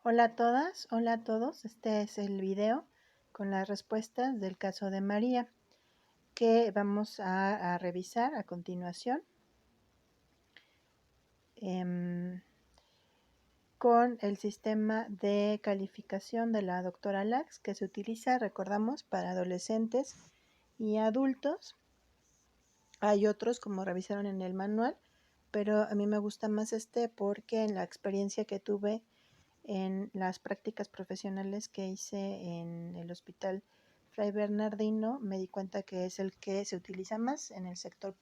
Hola a todas, hola a todos. Este es el video con las respuestas del caso de María que vamos a revisar a continuación con el sistema de calificación de la doctora Lax que se utiliza, recordamos, para adolescentes y adultos. Hay otros como revisaron en el manual, pero a mí me gusta más este porque en la experiencia que tuve en las prácticas profesionales que hice en el Hospital Fray Bernardino, me di cuenta que es el que se utiliza más en el sector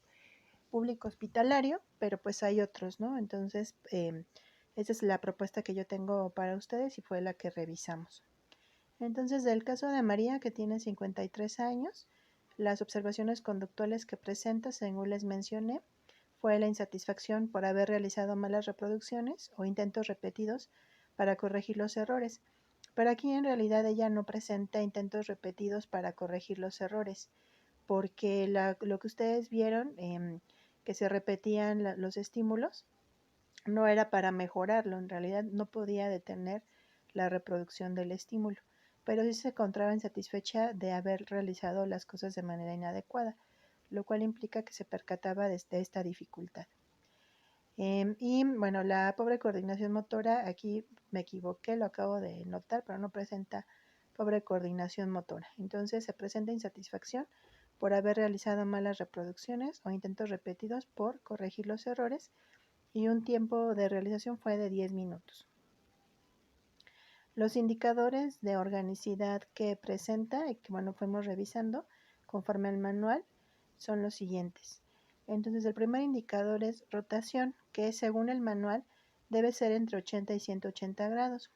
público hospitalario, pero pues hay otros, ¿no? Entonces, esa es la propuesta que yo tengo para ustedes y fue la que revisamos. Entonces, del caso de María, que tiene 53 años, las observaciones conductuales que presenta, según les mencioné, fue la insatisfacción por haber realizado malas reproducciones o intentos repetidos para corregir los errores. Pero aquí en realidad ella no presenta intentos repetidos para corregir los errores, porque lo que ustedes vieron, que se repetían los estímulos, no era para mejorarlo, en realidad no podía detener la reproducción del estímulo, pero sí se encontraba insatisfecha de haber realizado las cosas de manera inadecuada, lo cual implica que se percataba de esta dificultad. Y bueno, la pobre coordinación motora, aquí me equivoqué, lo acabo de notar, pero no presenta pobre coordinación motora. Entonces se presenta insatisfacción por haber realizado malas reproducciones o intentos repetidos por corregir los errores, y un tiempo de realización fue de 10 minutos. Los indicadores de organicidad que presenta y que fuimos revisando conforme al manual son los siguientes. Entonces el primer indicador es rotación, que según el manual debe ser entre 80 y 180 grados.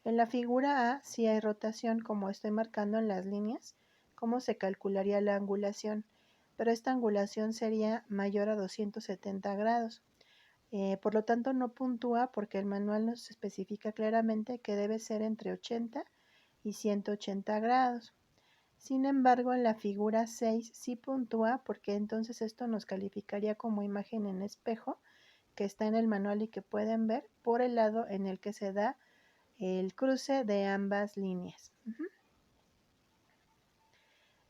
En la figura A sí hay rotación, como estoy marcando en las líneas, cómo se calcularía la angulación, pero esta angulación sería mayor a 270 grados. Por lo tanto, no puntúa porque el manual nos especifica claramente que debe ser entre 80 y 180 grados. Sin embargo, en la figura 6 sí puntúa porque entonces esto nos calificaría como imagen en espejo que está en el manual y que pueden ver por el lado en el que se da el cruce de ambas líneas.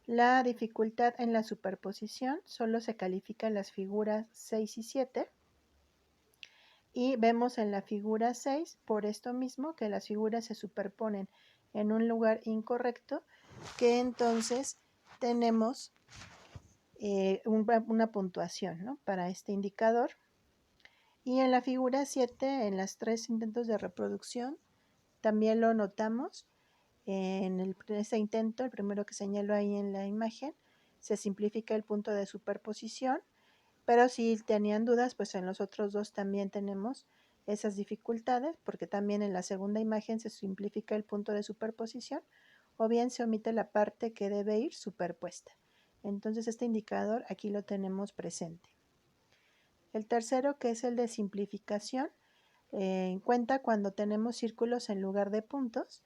La dificultad en la superposición solo se califica en las figuras 6 y 7. Y vemos en la figura 6, por esto mismo, que las figuras se superponen en un lugar incorrecto, que entonces tenemos una puntuación, ¿no?, para este indicador. Y en la figura 7, en los 3 intentos de reproducción, también lo notamos. En ese intento, el primero que señalo ahí en la imagen, se simplifica el punto de superposición, pero si tenían dudas, pues en los otros dos también tenemos esas dificultades, porque también en la segunda imagen se simplifica el punto de superposición, o bien se omite la parte que debe ir superpuesta. Entonces este indicador aquí lo tenemos presente. El tercero, que es el de simplificación, cuenta cuando tenemos círculos en lugar de puntos.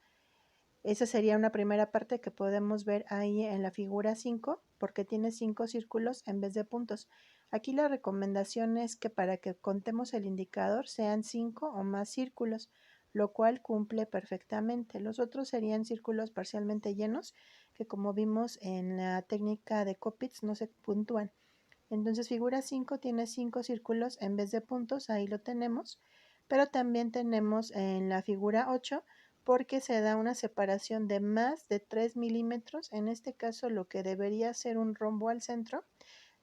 Esa sería una primera parte que podemos ver ahí en la figura 5, porque tiene 5 círculos en vez de puntos. Aquí la recomendación es que para que contemos el indicador sean 5 o más círculos, lo cual cumple perfectamente. Los otros serían círculos parcialmente llenos, que como vimos en la técnica de Coppitz no se puntúan. Entonces figura 5 tiene 5 círculos en vez de puntos, ahí lo tenemos, pero también tenemos en la figura 8 porque se da una separación de más de 3 milímetros, en este caso lo que debería ser un rombo al centro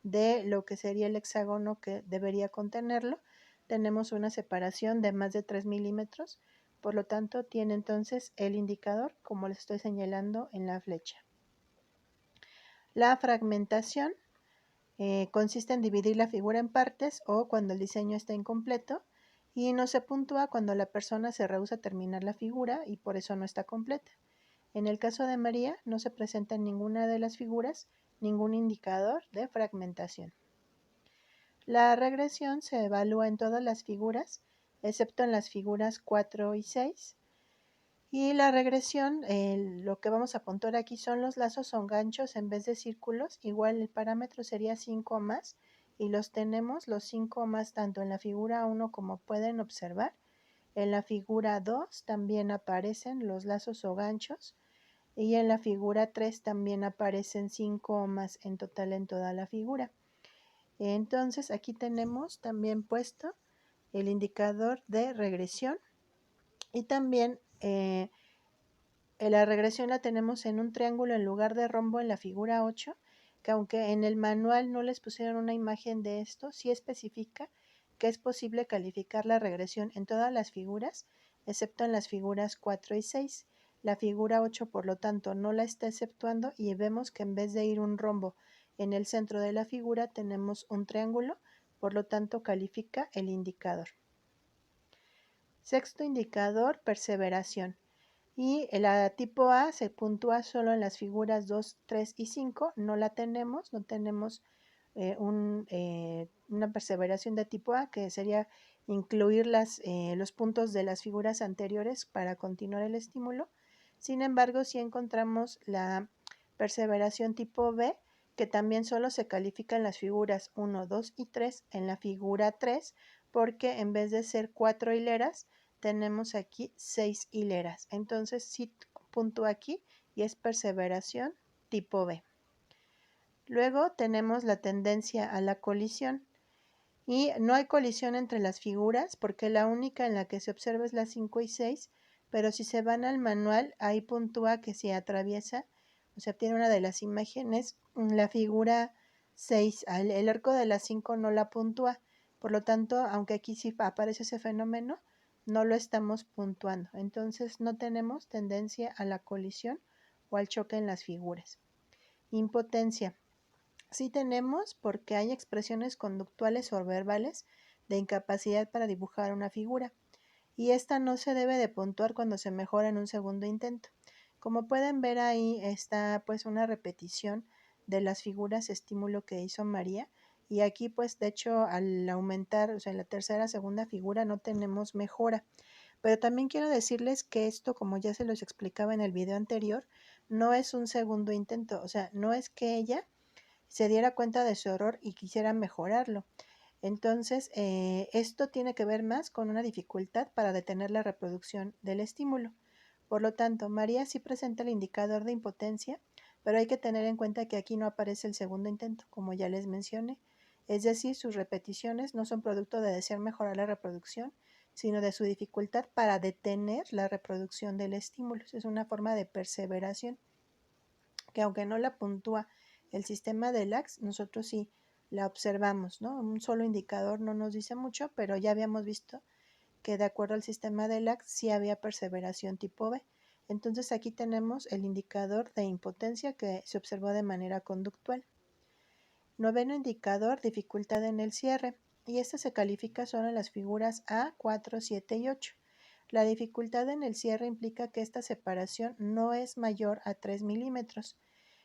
de lo que sería el hexágono que debería contenerlo, tenemos una separación de más de 3 milímetros, por lo tanto tiene entonces el indicador como les estoy señalando en la flecha. La fragmentación consiste en dividir la figura en partes o cuando el diseño está incompleto, y no se puntúa cuando la persona se rehúsa a terminar la figura y por eso no está completa. En el caso de María no se presenta en ninguna de las figuras ningún indicador de fragmentación. La regresión se evalúa en todas las figuras, excepto en las figuras 4 y 6. Y la regresión, lo que vamos a puntuar aquí son los lazos o ganchos en vez de círculos. Igual el parámetro sería 5 o más, y los tenemos los 5 o más tanto en la figura 1 como pueden observar, En la figura 2 también aparecen los lazos o ganchos y en la figura 3 también aparecen 5 o más en total en toda la figura. Entonces aquí tenemos también puesto el indicador de regresión y también la regresión la tenemos en un triángulo en lugar de rombo en la figura 8, que aunque en el manual no les pusieron una imagen de esto, sí especifica que es posible calificar la regresión en todas las figuras, excepto en las figuras 4 y 6. La figura 8, por lo tanto, no la está exceptuando y vemos que en vez de ir un rombo en el centro de la figura, tenemos un triángulo, por lo tanto califica el indicador. Sexto indicador, perseveración. Y la tipo A se puntúa solo en las figuras 2, 3 y 5, no la tenemos, no tenemos una perseveración de tipo A, que sería incluir los puntos de las figuras anteriores para continuar el estímulo. Sin embargo, sí encontramos la perseveración tipo B, que también solo se califica en las figuras 1, 2 y 3, en la figura 3, porque en vez de ser 4 hileras, tenemos aquí 6 hileras. Entonces sí puntúa aquí y es perseveración tipo B. Luego tenemos la tendencia a la colisión y no hay colisión entre las figuras porque la única en la que se observa es la 5 y 6, pero si se van al manual ahí puntúa que se atraviesa, o sea, tiene una de las imágenes, la figura 6, el arco de la 5 no la puntúa, por lo tanto, aunque aquí sí aparece ese fenómeno, no lo estamos puntuando, entonces no tenemos tendencia a la colisión o al choque en las figuras. Impotencia. Sí tenemos porque hay expresiones conductuales o verbales de incapacidad para dibujar una figura y esta no se debe de puntuar cuando se mejora en un segundo intento. Como pueden ver ahí está pues una repetición de las figuras estímulo que hizo María y aquí pues de hecho al aumentar, o sea en la tercera, segunda figura no tenemos mejora. Pero también quiero decirles que esto, como ya se los explicaba en el video anterior, no es un segundo intento, o sea, no es que ella se diera cuenta de su error y quisiera mejorarlo. Entonces, esto tiene que ver más con una dificultad para detener la reproducción del estímulo. Por lo tanto, María sí presenta el indicador de impotencia, pero hay que tener en cuenta que aquí no aparece el segundo intento, como ya les mencioné. Es decir, sus repeticiones no son producto de desear mejorar la reproducción, sino de su dificultad para detener la reproducción del estímulo. Es una forma de perseveración que aunque no la puntúa el sistema de LAX, nosotros sí la observamos, ¿no? Un solo indicador no nos dice mucho, pero ya habíamos visto que de acuerdo al sistema de LAX sí había perseveración tipo B. Entonces aquí tenemos el indicador de impotencia que se observó de manera conductual. Noveno indicador, dificultad en el cierre, y este se califica solo en las figuras A, 4, 7 y 8. La dificultad en el cierre implica que esta separación no es mayor a 3 milímetros,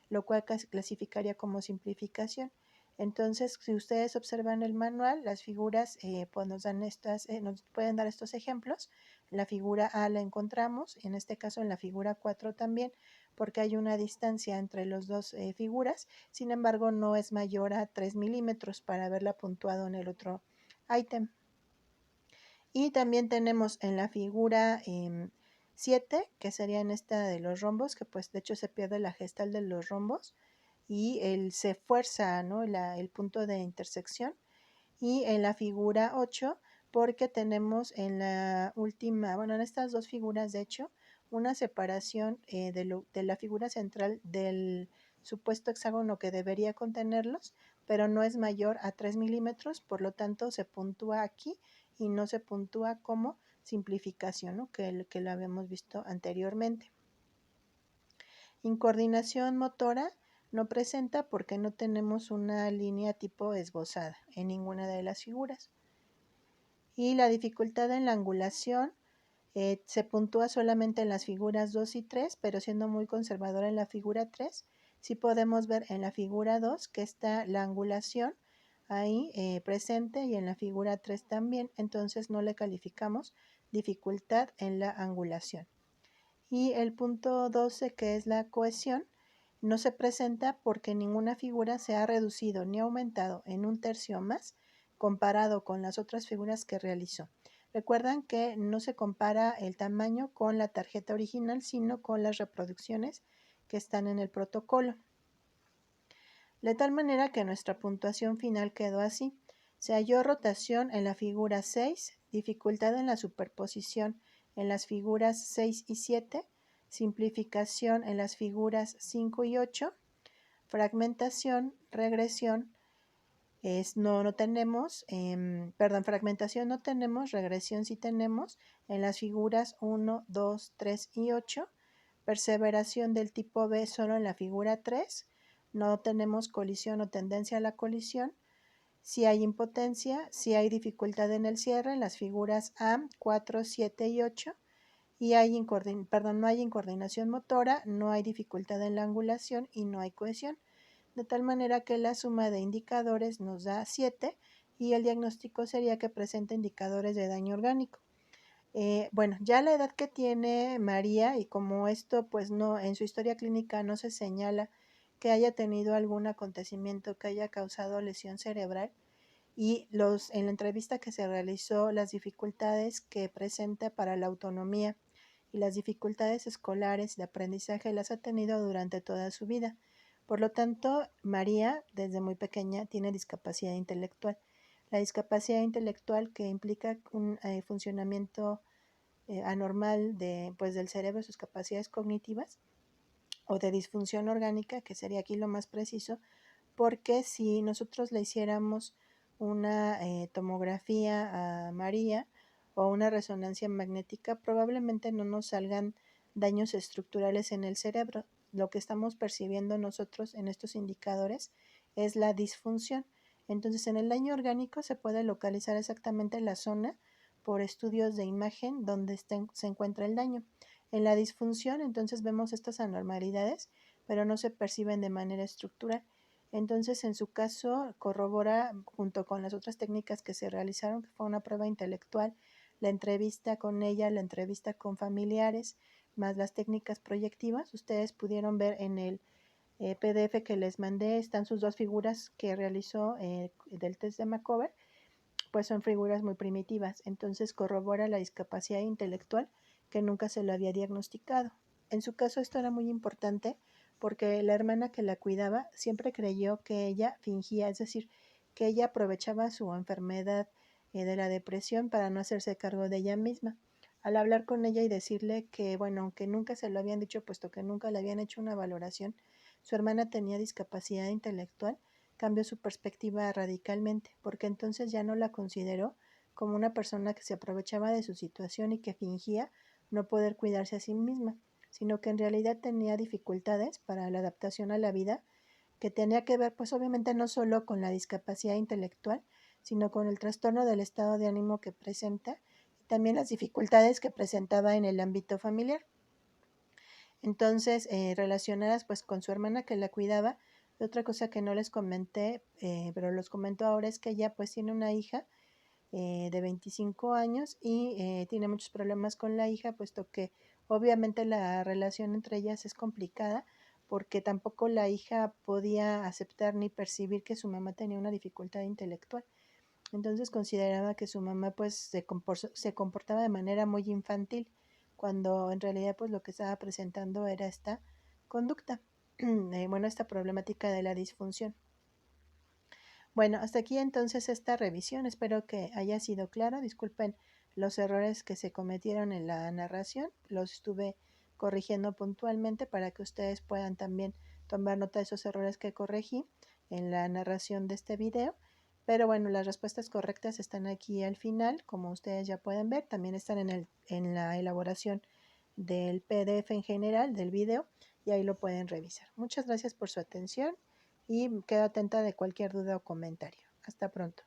lo cual clasificaría como simplificación. Entonces, si ustedes observan el manual, las figuras pues nos pueden dar estos ejemplos. La figura A la encontramos, en este caso en la figura 4 también, porque hay una distancia entre las dos figuras, sin embargo no es mayor a 3 milímetros para haberla puntuado en el otro ítem. Y también tenemos en la figura 7, que sería en esta de los rombos, que pues de hecho se pierde la gestal de los rombos y se fuerza, ¿no? el punto de intersección. Y en la figura 8, porque tenemos en la última, bueno, en estas dos figuras de hecho, una separación de la figura central del supuesto hexágono que debería contenerlos, pero no es mayor a 3 milímetros, por lo tanto se puntúa aquí y no se puntúa como simplificación, ¿no? que lo habíamos visto anteriormente. Incoordinación motora no presenta porque no tenemos una línea tipo esbozada en ninguna de las figuras. Y la dificultad en la angulación se puntúa solamente en las figuras 2 y 3, pero siendo muy conservadora en la figura 3, sí podemos ver en la figura 2 que está la angulación ahí presente y en la figura 3 también, entonces no le calificamos dificultad en la angulación. Y el punto 12, que es la cohesión, no se presenta porque ninguna figura se ha reducido ni aumentado en un tercio más comparado con las otras figuras que realizó. Recuerdan que no se compara el tamaño con la tarjeta original, sino con las reproducciones que están en el protocolo. De tal manera que nuestra puntuación final quedó así. Se halló rotación en la figura 6, dificultad en la superposición en las figuras 6 y 7, simplificación en las figuras 5 y 8, fragmentación, regresión, no tenemos, fragmentación no tenemos, regresión sí tenemos en las figuras 1, 2, 3 y 8, perseveración del tipo B solo en la figura 3, no tenemos colisión o tendencia a la colisión, si hay impotencia, si hay dificultad en el cierre en las figuras A, 4, 7 y 8, y no hay incoordinación motora, no hay dificultad en la angulación y no hay cohesión, de tal manera que la suma de indicadores nos da 7 y el diagnóstico sería que presenta indicadores de daño orgánico. Bueno, ya la edad que tiene María y como esto pues no, en su historia clínica no se señala que haya tenido algún acontecimiento que haya causado lesión cerebral y en la entrevista que se realizó las dificultades que presenta para la autonomía y las dificultades escolares de aprendizaje las ha tenido durante toda su vida. Por lo tanto, María desde muy pequeña tiene discapacidad intelectual. La discapacidad intelectual que implica un funcionamiento anormal del cerebro, sus capacidades cognitivas, o de disfunción orgánica, que sería aquí lo más preciso, porque si nosotros le hiciéramos una tomografía a María o una resonancia magnética, probablemente no nos salgan daños estructurales en el cerebro. Lo que estamos percibiendo nosotros en estos indicadores es la disfunción. Entonces, en el daño orgánico se puede localizar exactamente la zona por estudios de imagen donde se encuentra el daño. En la disfunción, entonces vemos estas anormalidades, pero no se perciben de manera estructural. Entonces, en su caso, corrobora junto con las otras técnicas que se realizaron, que fue una prueba intelectual, la entrevista con ella, la entrevista con familiares, más las técnicas proyectivas. Ustedes pudieron ver en el PDF que les mandé, están sus dos figuras que realizó del test de Macover, pues son figuras muy primitivas. Entonces, corrobora la discapacidad intelectual que nunca se lo había diagnosticado. En su caso, esto era muy importante porque la hermana que la cuidaba siempre creyó que ella fingía, es decir, que ella aprovechaba su enfermedad de la depresión para no hacerse cargo de ella misma. Al hablar con ella y decirle que, bueno, aunque nunca se lo habían dicho, puesto que nunca le habían hecho una valoración, su hermana tenía discapacidad intelectual, cambió su perspectiva radicalmente, porque entonces ya no la consideró como una persona que se aprovechaba de su situación y que fingía no poder cuidarse a sí misma, sino que en realidad tenía dificultades para la adaptación a la vida, que tenía que ver pues obviamente no solo con la discapacidad intelectual, sino con el trastorno del estado de ánimo que presenta y también las dificultades que presentaba en el ámbito familiar. Entonces, relacionadas pues con su hermana que la cuidaba, otra cosa que no les comenté, pero los comento ahora, es que ella pues tiene una hija de 25 años y tiene muchos problemas con la hija, puesto que obviamente la relación entre ellas es complicada porque tampoco la hija podía aceptar ni percibir que su mamá tenía una dificultad intelectual. Entonces consideraba que su mamá pues se comportaba de manera muy infantil, cuando en realidad pues lo que estaba presentando era esta conducta, esta problemática de la disfunción. Bueno, hasta aquí entonces esta revisión. Espero que haya sido clara. Disculpen los errores que se cometieron en la narración. Los estuve corrigiendo puntualmente para que ustedes puedan también tomar nota de esos errores que corregí en la narración de este video. Pero bueno, las respuestas correctas están aquí al final, como ustedes ya pueden ver. También están en la elaboración del PDF en general del video y ahí lo pueden revisar. Muchas gracias por su atención y quedo atenta de cualquier duda o comentario. Hasta pronto.